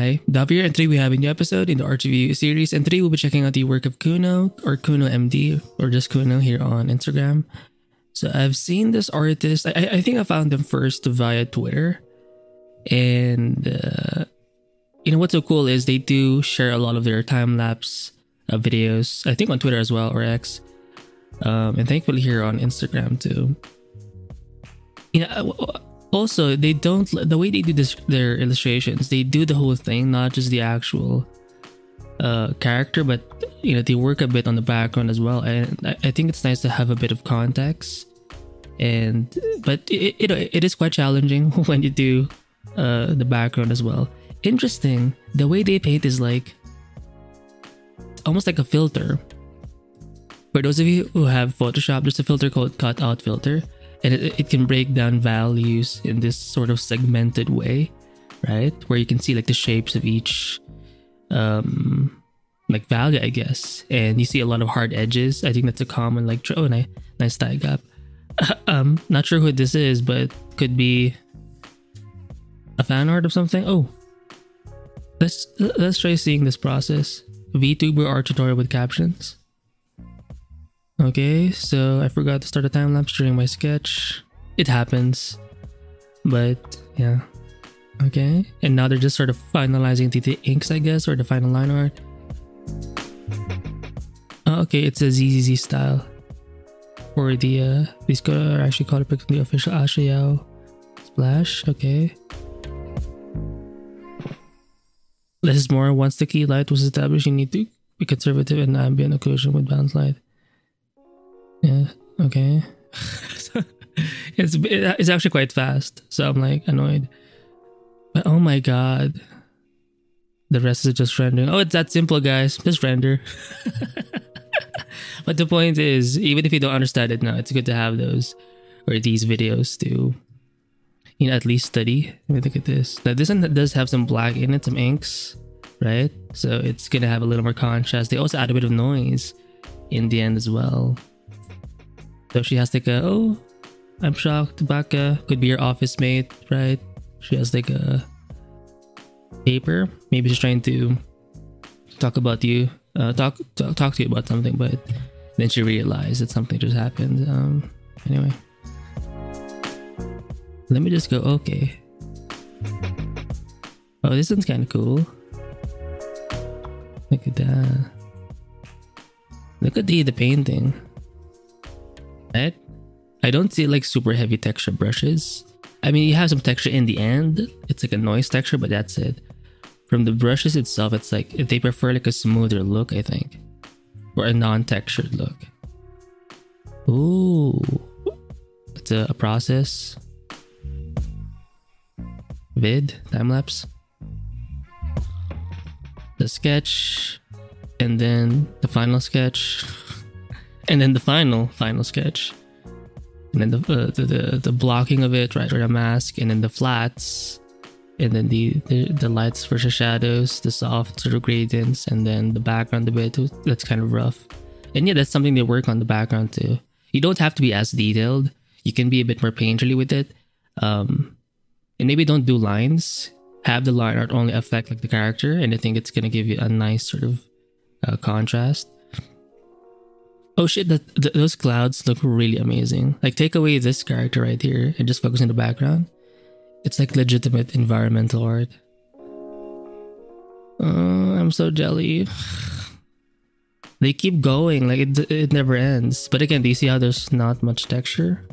Hi, DAVIII here, and today we have a new episode in the art review series, and today we'll be checking out the work of Kuno, or Kuno MD, or just Kuno here on Instagram. So I've seen this artist, I think I found them first via Twitter, and you know what's so cool is they do share a lot of their time-lapse videos, I think on Twitter as well, or X, and thankfully here on Instagram too. You know, also, they don't, the way they do this, their illustrations, they do the whole thing, not just the actual character, but you know, they work a bit on the background as well. And I think it's nice to have a bit of context. But it is quite challenging when you do the background as well. Interesting, the way they paint is like almost like a filter. For those of you who have Photoshop, there's a filter called cutout filter. And it can break down values in this sort of segmented way, right? Where you can see like the shapes of each like value, I guess. And you see a lot of hard edges. I think that's a common like, oh, nice tag up. Not sure who this is, but could be a fan art of something. Oh, let's try seeing this process. VTuber art tutorial with captions. Okay, so I forgot to start a time lapse during my sketch. It happens, but yeah. Okay, and now they're just sort of finalizing the inks, I guess, or the final line art. Oh, okay, it's a ZZZ style for the these are actually called the official Ashayao splash. Okay, less is more. Once the key light was established, you need to be conservative and ambient occlusion with bounce light. Yeah, okay. It's actually quite fast, so I'm like annoyed. But oh my god, the rest is just rendering. Oh, it's that simple, guys. Just render. But the point is, even if you don't understand it now, it's good to have those or these videos to, you know, at least study. Let me look at this. Now this one does have some black in it, some inks, right? So it's gonna have a little more contrast. They also add a bit of noise in the end as well. So she has like a, oh, I'm shocked, Baka. Could be your office mate, right? She has like a paper. Maybe she's trying to talk about you, talk to you about something, but then she realized that something just happened. Anyway. Let me just go, okay. Oh, this one's kind of cool. Look at that. Look at the painting. Right? I don't see like super heavy texture brushes. I mean, you have some texture in the end. It's like a noise texture, but that's it. From the brushes itself, it's like they prefer like a smoother look, I think, or a non-textured look. Ooh, it's a process. Vid time lapse. The sketch, and then the final sketch. And then the final sketch, and then the blocking of it, right, or the mask, and then the flats, and then the lights versus shadows, the soft sort of gradients, and then the background a bit that's kind of rough. And yeah, that's something they work on the background too. You don't have to be as detailed. You can be a bit more painterly with it, and maybe don't do lines. Have the line art only affect like the character, and I think it's gonna give you a nice sort of contrast. Oh shit, those clouds look really amazing. Like, take away this character right here and just focus on the background. It's like legitimate environmental art. I'm so jelly. They keep going, like it never ends. But again, do you see how there's not much texture?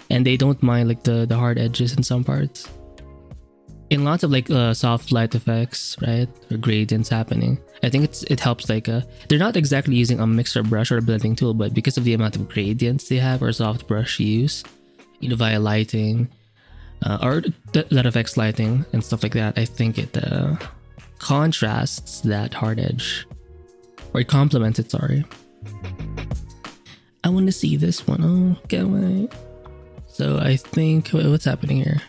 And they don't mind like the hard edges in some parts. In lots of like soft light effects, right, or gradients happening, I think it helps like they're not exactly using a mixer brush or a blending tool, but because of the amount of gradients they have or soft brush use, you know, via lighting or that affects lighting and stuff like that, I think it contrasts that hard edge, or it complements it, sorry. I want to see this one. Oh, get away. So I think, what's happening here?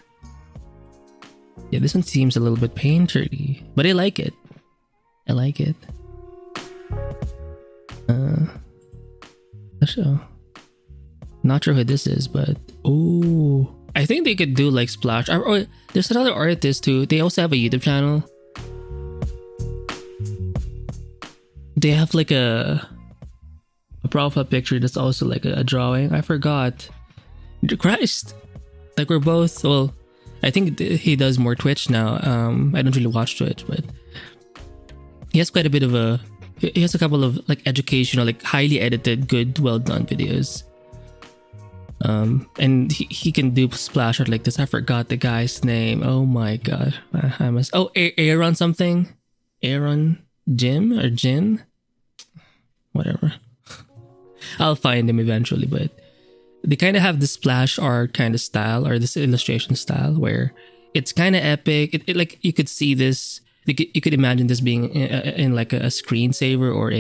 Yeah, this one seems a little bit painterly, but I like it. I like it. So not sure who this is, but oh, I think they could do like splash. Or there's another artist too. They also have a YouTube channel. they have like a profile picture that's also like a drawing. I forgot. Christ, like we're both, well, I think he does more Twitch now. I don't really watch Twitch, but he has quite a bit of he has a couple of like educational, like highly edited, good, well done videos. And he can do splash art like this. I forgot the guy's name. Oh my god. Aaron something? Aaron Jim or Jin? Whatever. I'll find him eventually, but they kind of have this splash art kind of style, or this illustration style, where it's kind of epic. It like you could see this. You could imagine this being in like a screensaver, or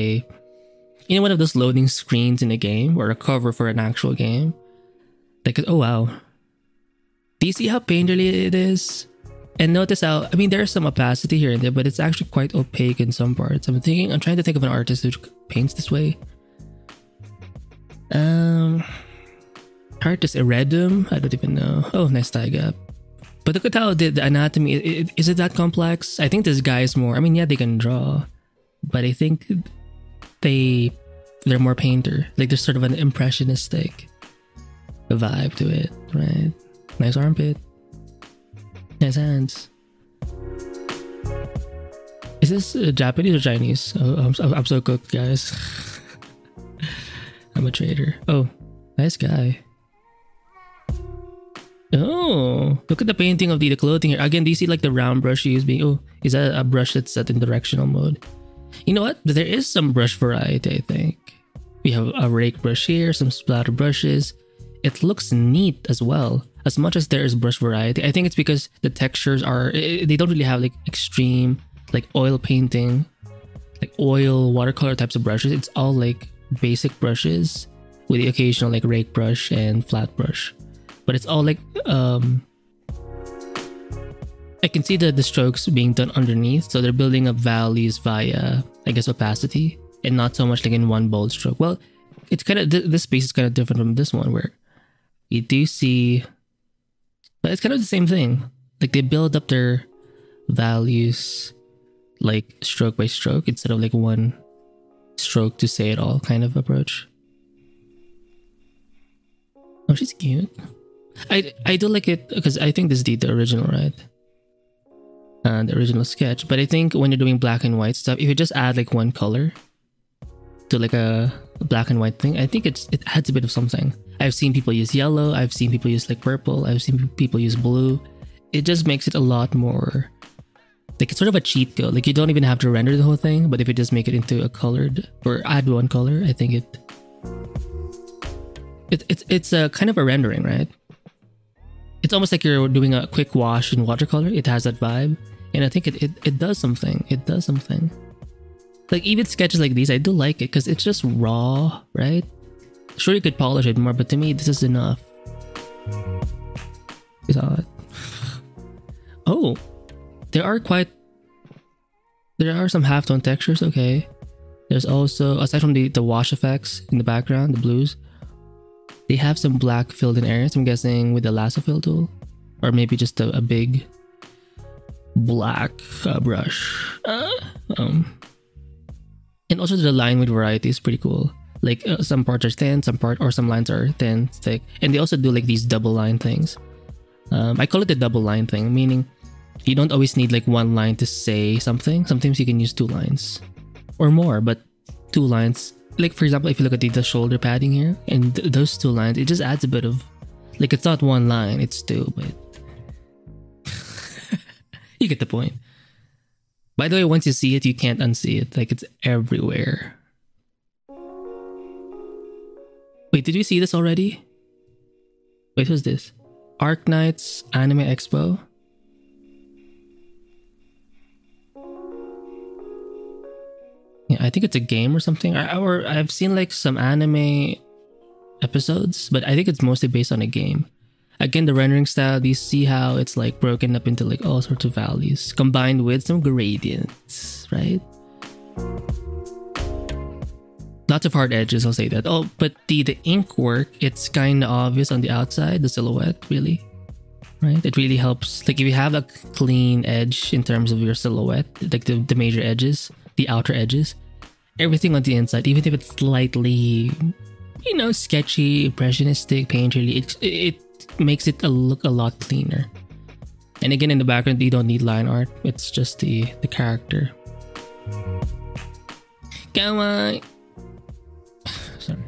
one of those loading screens in a game, or a cover for an actual game. Like, oh wow. Do you see how painterly it is? And notice how, I mean, there's some opacity here and there, but it's actually quite opaque in some parts. I'm trying to think of an artist who paints this way. Artist Iredum? I don't even know. Oh, nice tie gap. But look at how the anatomy, is it that complex? I think this guy is more, I mean, yeah, they can draw, but I think they're more painter. Like there's sort of an impressionistic vibe to it, right? Nice armpit. Nice hands. Is this Japanese or Chinese? Oh, I'm so cooked, guys. I'm a traitor. Oh, nice guy. Oh, look at the painting of the clothing here. Again, do you see like the round brush used being... Oh, is that a brush that's set in directional mode? You know what? There is some brush variety, I think. We have a rake brush here, some splatter brushes. It looks neat as well. As much as there is brush variety, I think it's because the textures are... They don't really have like extreme like oil painting, like oil watercolor types of brushes. It's all like basic brushes with the occasional like rake brush and flat brush. But it's all like, I can see the strokes being done underneath. So they're building up values via, I guess, opacity, and not so much like in one bold stroke. Well, it's kind of, this space is kind of different from this one, where you do see, but it's kind of the same thing. Like they build up their values like stroke by stroke instead of like one stroke to say it all kind of approach. Oh, she's cute. I do like it because I think this is the original, right? The original sketch. But I think when you're doing black and white stuff, if you just add like one color to like a black and white thing, I think it adds a bit of something. I've seen people use yellow. I've seen people use like purple. I've seen people use blue. It just makes it a lot more like it's sort of a cheat code. Like you don't even have to render the whole thing, but if you just make it into a colored or add one color, I think it's a kind of a rendering, right? It's almost like you're doing a quick wash in watercolor. It has that vibe, and I think it does something. It does something. Like even sketches like these, I do like it because it's just raw, right? Sure, you could polish it more, but to me, this is enough. You saw it. Oh, there are some halftone textures. Okay, there's also, aside from the wash effects in the background, the blues, they have some black filled in areas, I'm guessing with the lasso fill tool, or maybe just a big black brush. And also the line with variety is pretty cool. Like some parts are thin, some lines are thin, thick, and they also do like these double line things. I call it the double line thing, meaning you don't always need like one line to say something. Sometimes you can use two lines or more, but two lines. Like for example, if you look at the shoulder padding here and those two lines, it just adds a bit of, like it's not one line, it's two, but you get the point. By the way, once you see it, you can't unsee it. Like it's everywhere. Wait, did you see this already? Wait, who's this? Arc Knights Anime Expo? Yeah, I think it's a game or something. Or I've seen like some anime episodes, but I think it's mostly based on a game. Again, the rendering style, do you see how it's like broken up into like all sorts of values combined with some gradients, right? Lots of hard edges, I'll say that. Oh, but the ink work, it's kind of obvious on the outside, the silhouette, really. Right? It really helps. Like if you have a clean edge in terms of your silhouette, like the major edges, the outer edges, everything on the inside, even if it's slightly, you know, sketchy, impressionistic, painterly, it makes it look a lot cleaner. And again, in the background, you don't need line art. It's just the character. Gaomon. Sorry.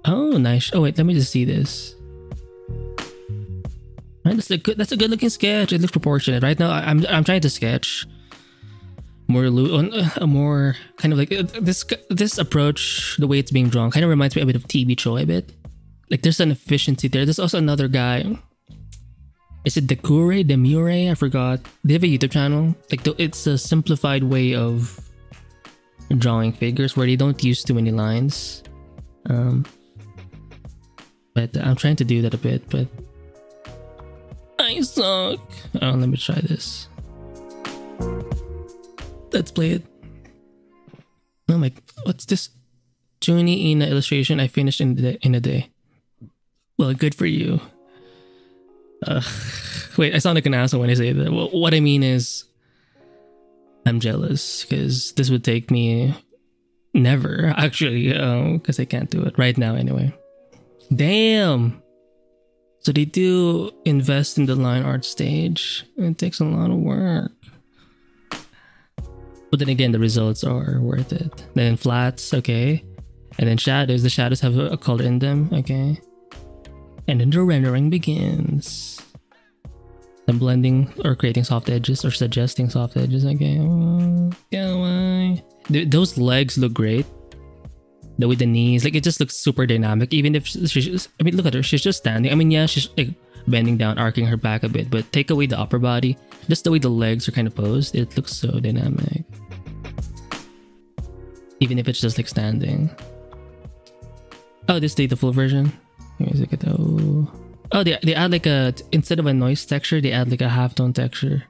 Oh, nice. Oh wait, let me just see this. Right, that's a good looking sketch. It looks proportionate. Right now, I'm trying to sketch more a more kind of like this approach. The way it's being drawn kind of reminds me a bit of TV Choi a bit. Like there's an efficiency there. There's also another guy. Is it Demure? I forgot. They have a YouTube channel. Like it's a simplified way of drawing figures where they don't use too many lines. But I'm trying to do that a bit, but I suck. Oh, let me try this. Let's play it. Oh my, what's this? Juni Ina illustration I finished in a day. Well, good for you. Wait, I sound like an asshole when I say that. Well, what I mean is, I'm jealous because this would take me never, actually, because I can't do it right now anyway. Damn! So they do invest in the line art stage. It takes a lot of work. But then again, the results are worth it. Then flats, okay. And then shadows. The shadows have a color in them, okay. And then the rendering begins. I'm blending or creating soft edges or suggesting soft edges, okay. Oh, those legs look great. With the knees, like it just looks super dynamic. Even if she's, I mean, look at her. She's just standing. I mean, yeah, she's like bending down, arcing her back a bit. But take away the upper body, just the way the legs are kind of posed, it looks so dynamic. Even if it's just like standing. Oh, this is the full version. Look at that. Oh, they add like a, instead of a noise texture, they add like a halftone texture.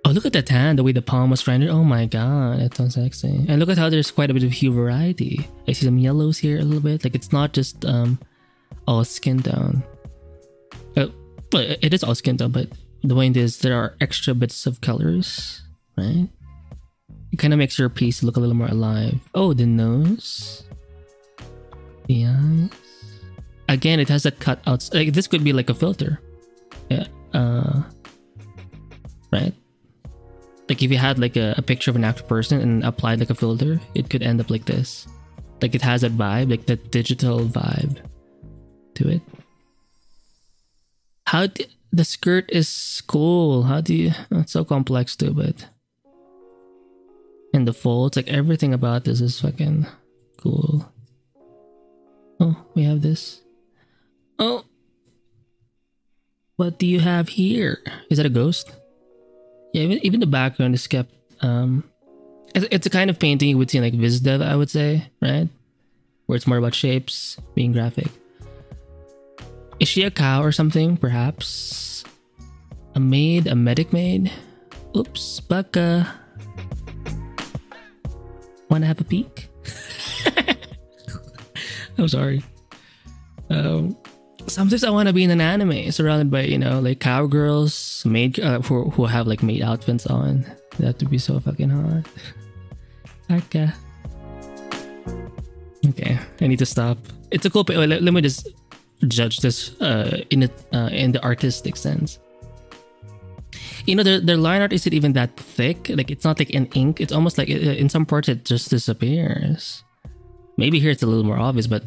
Oh, look at the tan, the way the palm was rendered. Oh my god, that sounds sexy. And look at how there's quite a bit of hue variety. I see some yellows here a little bit. Like it's not just all skin tone. Well, it is all skin tone, but the point is there are extra bits of colors, right? It kind of makes your piece look a little more alive. Oh, the nose. The eyes. Again, it has that cut out. Like this could be like a filter. Yeah. Right? Like if you had like a picture of an actual person and applied like a filter, it could end up like this. Like it has that vibe, like that digital vibe to it. The skirt is cool. How do you, it's so complex too, but. And the folds, like everything about this is fucking cool. Oh, we have this. Oh. What do you have here? Is that a ghost? Yeah, even the background is kept. It's a kind of painting you would see in like VizDev, I would say, right? Where it's more about shapes, being graphic. Is she a cow or something? Perhaps a maid, a medic maid. Oops, baka. Wanna have a peek? I'm sorry. Sometimes I want to be in an anime surrounded by, you know, like cowgirls, maid who have like maid outfits on. That would be so fucking hot. Okay. Okay, I need to stop. It's a cool. Let me just judge this in the artistic sense. You know, their line art isn't even that thick. Like it's not like in ink. It's almost like in some parts it just disappears. Maybe here it's a little more obvious, but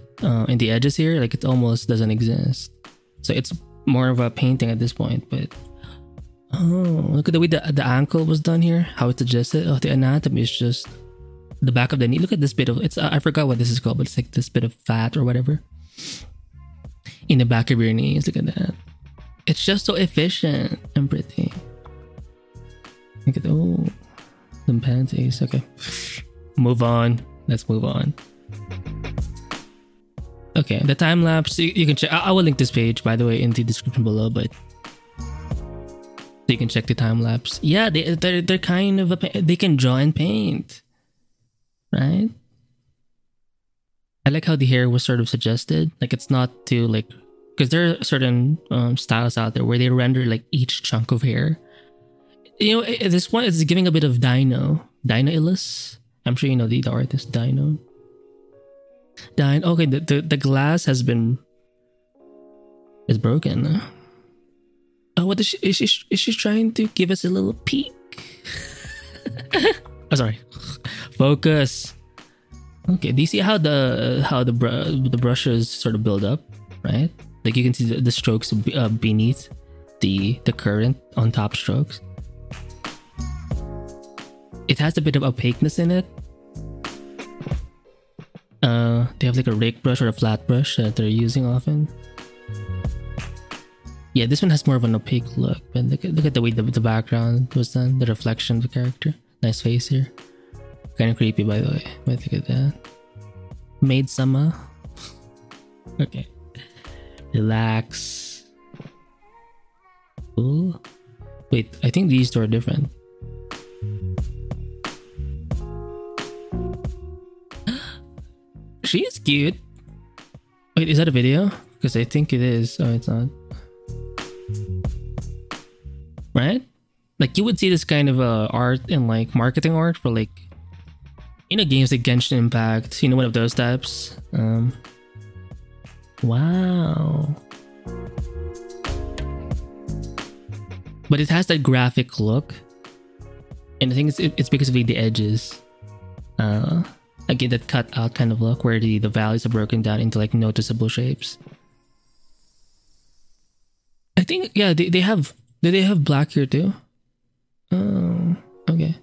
in the edges here, like it almost doesn't exist. So it's more of a painting at this point. But oh, look at the way the ankle was done here. How it's adjusted. Oh, the anatomy is just the back of the knee. Look at this bit of it's. I forgot what this is called, but it's like this bit of fat or whatever in the back of your knees. Look at that. It's just so efficient and pretty. Look at the panties. Okay, move on. Let's move on. Okay, the time lapse you can check. I will link this page, by the way, in the description below, but so you can check the time lapse. Yeah, they're kind of they can draw and paint, right? I like how the hair was sort of suggested. Like it's not too like, because there are certain styles out there where they render like each chunk of hair. You know, this one is giving a bit of Dino Illis. I'm sure you know the artist Dino. Okay, the glass is broken. Oh, what is she trying to give us a little peek? Oh, sorry. Focus. Okay, do you see how the brushes sort of build up, right? Like you can see the strokes beneath the current on top strokes. It has a bit of opaqueness in it. They have like a rake brush or a flat brush that they're using often. Yeah, this one has more of an opaque look, but look at the way the background was done, the reflection of the character. Nice face here. Kind of creepy, by the way. But look at that. Maid Sama. Okay. Relax. Cool. Wait, I think these two are different. She is cute. Wait, is that a video? Because I think it is. Oh, it's not. Right? Like you would see this kind of art in like marketing art for like, you know, games like Genshin Impact, you know, one of those types. Wow. But it has that graphic look, and I think it's because of the edges. Again, that cut out kind of look where the valleys are broken down into like noticeable shapes. I think, yeah, they have. Do they have black here too? Oh, okay.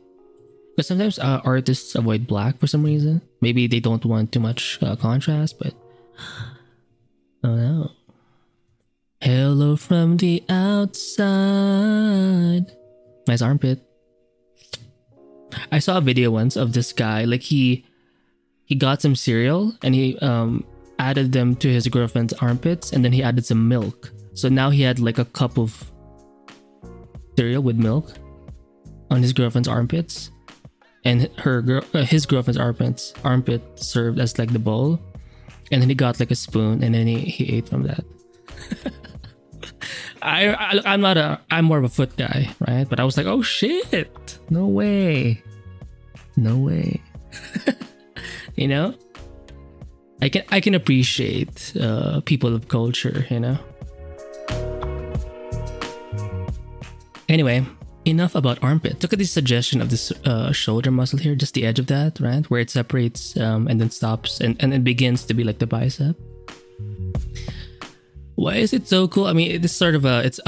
But sometimes artists avoid black for some reason. Maybe they don't want too much contrast, but... Oh no. Hello from the outside. Nice armpit. I saw a video once of this guy. Like he got some cereal and he added them to his girlfriend's armpits, and then he added some milk. So now he had like a cup of cereal with milk on his girlfriend's armpits, and his girlfriend's armpit served as like the bowl, and then he got like a spoon, and then he ate from that. I'm more of a foot guy, right? But I was like, oh shit, no way. You know, I can appreciate people of culture, you know. Anyway, enough about armpit. Look at this suggestion of this shoulder muscle here, just the edge of that, right? Where it separates and then stops and it begins to be like the bicep. Why is it so cool? I mean, it's sort of it's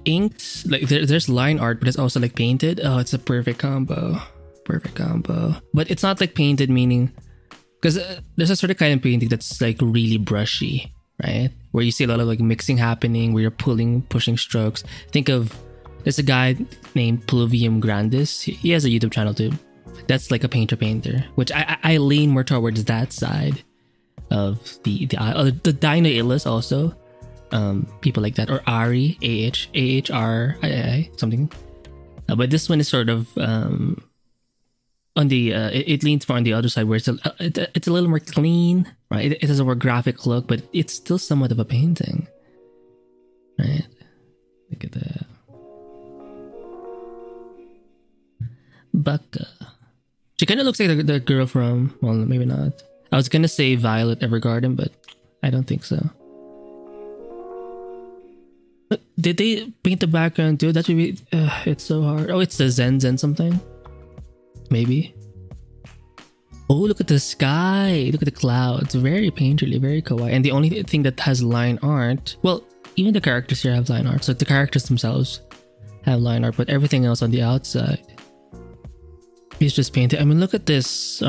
inked, like there's line art, but it's also like painted. Oh, it's a perfect combo. But it's not like painted, meaning, because there's a sort of kind of painting that's like really brushy, right? Where you see a lot of like mixing happening, where you're pushing strokes. Think of, there's a guy named Pluvium Grandis. He has a YouTube channel too. That's like a painter, which I lean more towards that side of the Dino Illis also. People like that, or Ari, AHR, something. But this one is sort of on the it leans more on the other side, where it's a little more clean, right? It has a more graphic look, but it's still somewhat of a painting, right? Look at that. Baka. She kind of looks like the girl from, well, maybe not. I was gonna say Violet Evergarden, but I don't think so. Did they paint the background too? That would be... it's so hard. Oh, it's the Zen something? Maybe. Oh, look at the sky. Look at the clouds. Very painterly, very kawaii. And the only thing that has line art... Well, even the characters here have line art. So the characters themselves have line art, but everything else on the outside is just painted. I mean, look at this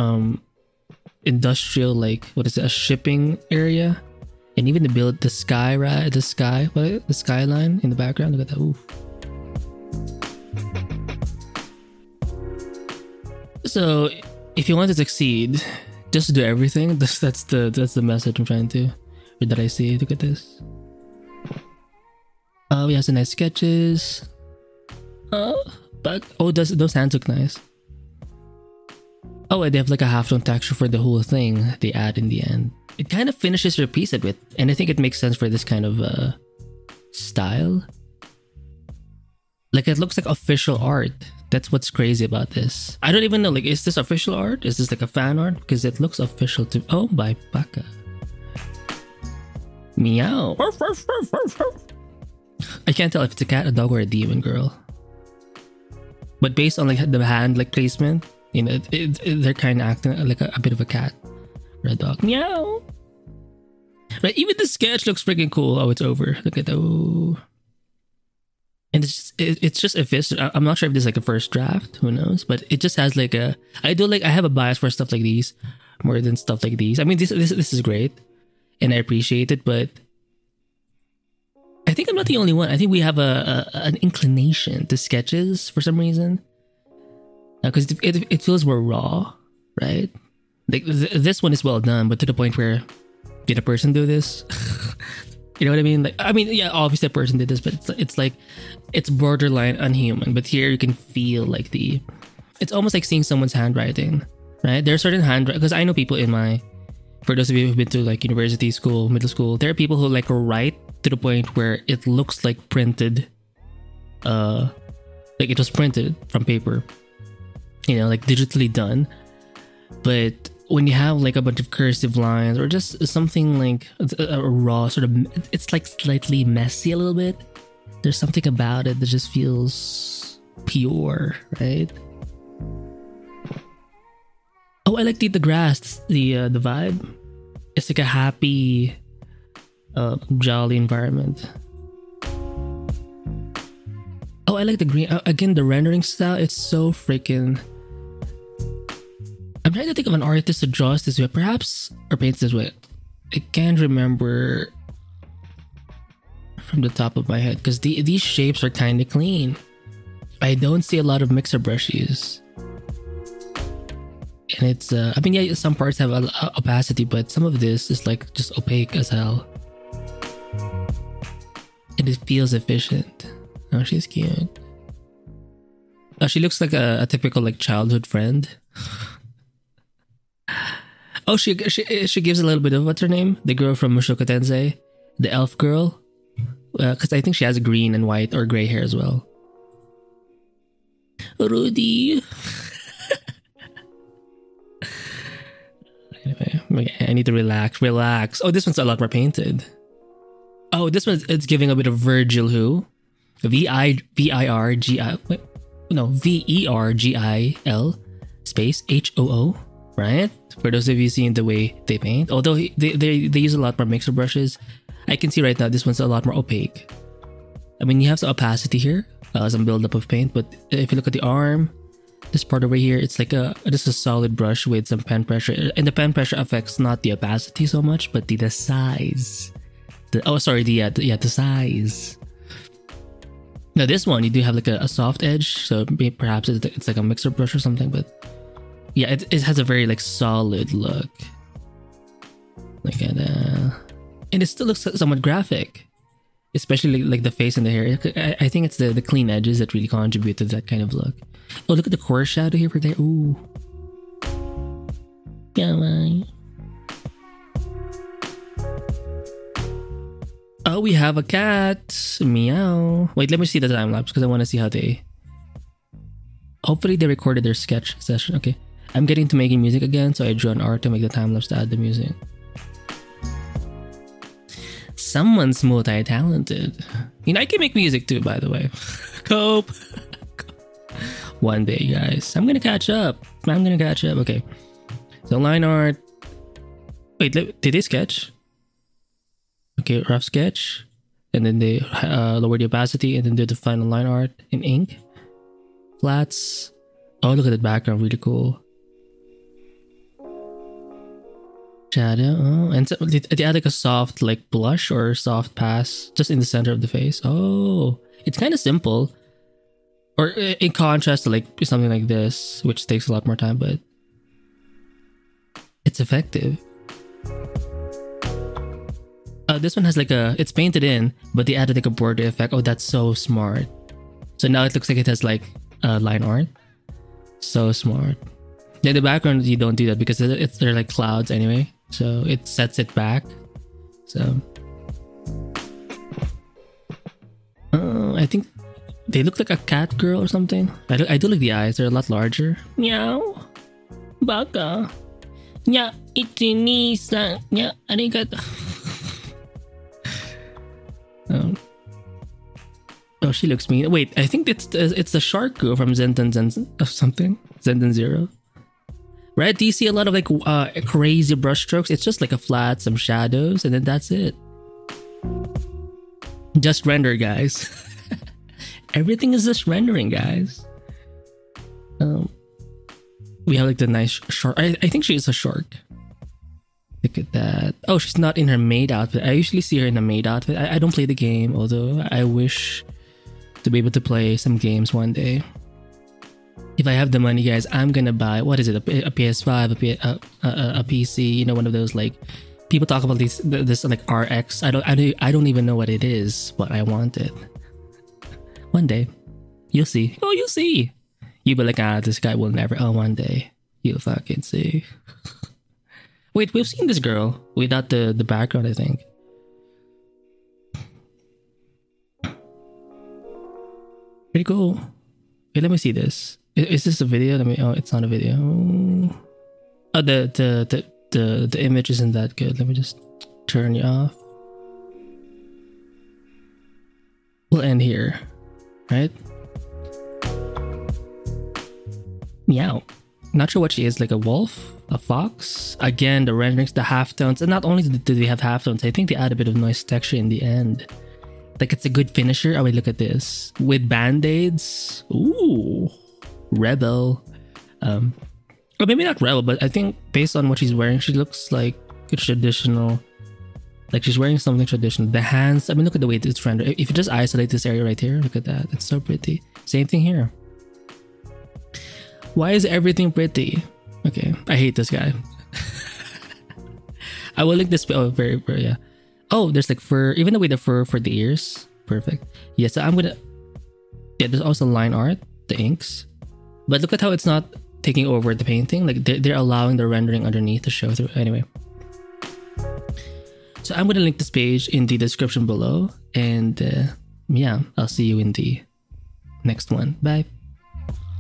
industrial, like, what is it? A shipping area? And even the skyline in the background. Look at that. Ooh. So, if you want to succeed, just do everything. That's the message I'm trying to, or that I see. Look at this. We have some nice sketches. Those hands look nice. Oh, and they have like a half-tone texture for the whole thing they add in the end. It kind of finishes your piece a bit, and I think it makes sense for this kind of style. Like it looks like official art. That's what's crazy about this. I don't even know, like, is this official art? Is this like a fan art? Because it looks official to... Oh, by Baka. Meow. I can't tell if it's a cat, a dog, or a demon girl. But based on like the hand like placement, you know, they're kind of acting like a bit of a cat or a dog. Meow. Right, even the sketch looks freaking cool. Oh, it's over. Look at that. Ooh. And it's just efficient. I'm not sure if this is like a first draft. Who knows? But it just has like a... I have a bias for stuff like these more than stuff like these. I mean, this is great, and I appreciate it. But I think I'm not the only one. I think we have an inclination to sketches for some reason, because it feels more raw, right? Like this one is well done, but to the point where, did a person do this? You know what I mean? Like, I mean, yeah, obviously a person did this, but it's like, it's borderline unhuman. But here you can feel like it's almost like seeing someone's handwriting, right? There are certain handwriting, because I know people for those of you who've been to like university, school, middle school, there are people who like write to the point where it looks like printed, like it was printed from paper, you know, like digitally done. But when you have like a bunch of cursive lines or just something like a raw sort of, it's like slightly messy a little bit. There's something about it that just feels pure, right? Oh, I like the grass, the vibe. It's like a happy, jolly environment. Oh, I like the green. Again, the rendering style, it's so freaking... I'm trying to think of an artist that draws this way, perhaps, or paints this way. I can't remember from the top of my head, because these shapes are kind of clean. I don't see a lot of mixer brush use. And it's, I mean, yeah, some parts have opacity, but some of this is like just opaque as hell. And it feels efficient. Oh, she's cute. Oh, she looks like a typical like childhood friend. Oh, she gives a little bit of, what's her name? The girl from Mushoku Tensei, the elf girl. Because I think she has green and white or gray hair as well. Rudy. Anyway, I need to relax. Oh, this one's a lot more painted. Oh, this one's, it's giving a bit of Virgil who? V-I-R-G-I... Wait, no, V-E-R-G-I-L space H-O-O, right? For those of you seeing the way they paint. Although they use a lot more mixer brushes, I can see right now this one's a lot more opaque. I mean, you have some opacity here, some buildup of paint, but if you look at the arm, this part over here, it's like just a solid brush with some pen pressure. And the pen pressure affects not the opacity so much, but the size. The size. Now this one, you do have like a soft edge, so maybe perhaps it's like a mixer brush or something, but yeah, it has a very like solid look. Look at that. And it still looks somewhat graphic, especially like the face and the hair. I think it's the clean edges that really contribute to that kind of look. Oh, look at the core shadow here for there. Ooh. Yeah, oh, we have a cat. Meow. Wait, let me see the time lapse because I want to see how they... Hopefully they recorded their sketch session. Okay. I'm getting to making music again, so I drew an art to make the time lapse to add the music. Someone's multi-talented. You know, I can make music too, by the way. Cope. One day, guys. I'm gonna catch up. Okay. So line art. Wait, did they sketch? Okay, rough sketch. And then they lower the opacity and then do the final line art in ink. Flats. Oh, look at the background. Really cool. Shadow. Oh, and so they add like a soft like blush or soft pass just in the center of the face. Oh, it's kind of simple. Or in contrast to like something like this, which takes a lot more time, but it's effective. This one has like it's painted in, but they added like a border effect. Oh, that's so smart. So now it looks like it has like line art. So smart. Yeah, the background, you don't do that because they're like clouds anyway. So it sets it back. So I think They look like a cat girl or something. I do like the eyes. They're a lot larger. Meow. Baka. Nya, ichi-ni-san. Nya, arigato. Oh, she looks mean. Wait, I think it's the shark girl from Zenten or something. Zenten Zero. Right? Do you see a lot of like crazy brushstrokes? It's just like a flat, some shadows, and then that's it. Just render, guys. Everything is just rendering, guys. We have like the nice shark. I think she is a shark. Look at that. Oh, she's not in her maid outfit. I usually see her in a maid outfit. I don't play the game, although I wish to be able to play some games one day. If I have the money, guys, I'm gonna buy, what is it, a PS5, a PC, you know, one of those, like, people talk about this like RX. I don't even know what it is, but I want it. One day, you'll see. Oh, you'll see. You'll be like, this guy will never. Oh, one day, you'll fucking see. Wait, we've seen this girl without the background, I think. Pretty cool. Okay, let me see this. Is this a video? Oh, it's not a video. Oh, the image isn't that good. Let me just turn you off. We'll end here, right? Meow. Not sure what she is, like a wolf, a fox. Again, the renderings, the halftones, and not only do they have halftones, I think they add a bit of noise texture in the end. Like it's a good finisher. Oh wait, look at this with band-aids. Ooh. Rebel, or maybe not rebel, but I think based on what she's wearing, she looks like a traditional, like she's wearing something traditional. The hands, I mean, look at the way it's rendered. If you just isolate this area right here, look at that. It's so pretty. Same thing here. Why is everything pretty? Okay, I hate this guy. I will link this. Oh, very, yeah. Oh, there's like fur, even the way the fur for the ears. Perfect. Yeah, so I'm gonna. Yeah, there's also line art, the inks. But look at how it's not taking over the painting. Like they're allowing the rendering underneath to show through. Anyway. So I'm going to link this page in the description below. And yeah, I'll see you in the next one. Bye.